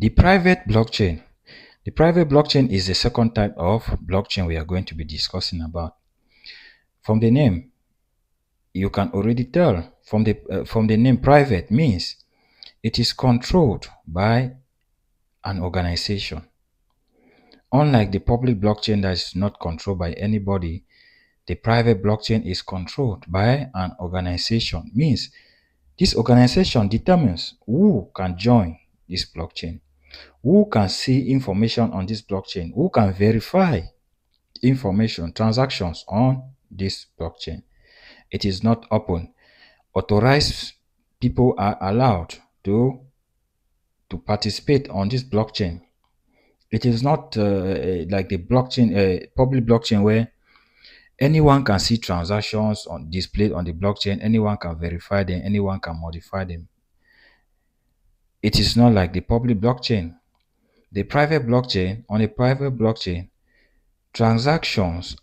The private blockchain. The private blockchain is the second type of blockchain we are going to be discussing about. From the name, you can already tell from the name private means it is controlled by an organization. Unlike the public blockchain that is not controlled by anybody, the private blockchain is controlled by an organization. Means this organization determines who can join this blockchain, who can see information on this blockchain, who can verify information, transactions on this blockchain. It is not open. Authorized people are allowed to participate on this blockchain. It is not like the blockchain, public blockchain, where anyone can see transactions displayed on the blockchain, anyone can verify them, anyone can modify them. It is not like the public blockchain. The private blockchain, on a private blockchain, transactions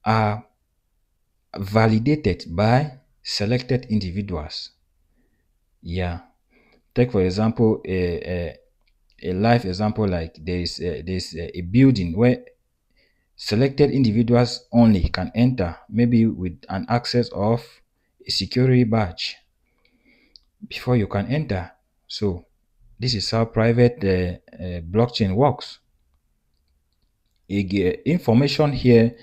are validated by selected individuals. Yeah. Take for example a live example, like there's a building where selected individuals only can enter, maybe with an access of a security badge before you can enter. So this is how private blockchain works. Information here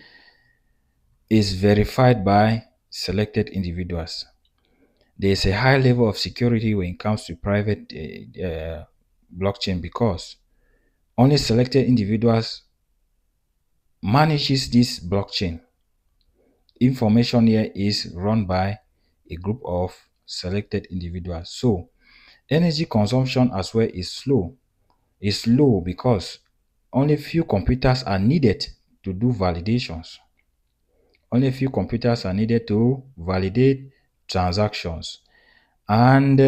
is verified by selected individuals. There is a high level of security when it comes to private blockchain, because only selected individuals manages this blockchain. Information here is run by a group of selected individuals. So energy consumption as well is slow. It's low because only few computers are needed to do validations. Only a few computers are needed to validate transactions, and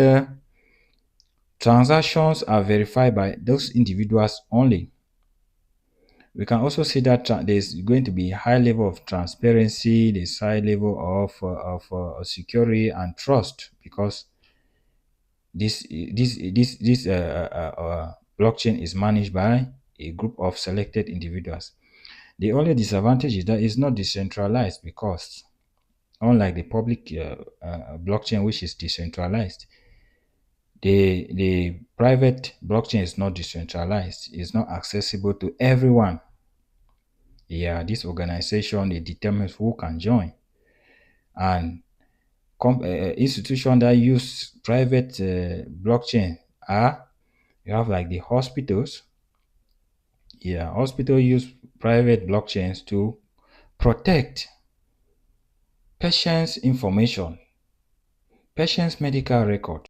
transactions are verified by those individuals only. We can also see that there's going to be a high level of transparency, there's high level of security and trust, because this blockchain is managed by a group of selected individuals. The only disadvantage is that it's not decentralized, because unlike the public blockchain, which is decentralized, the private blockchain is not decentralized. It's not accessible to everyone. Yeah, this organization, it determines who can join. And institutions that use private blockchain are, you have like the hospitals. Yeah, hospitals use private blockchains to protect patients' information, patients' medical record.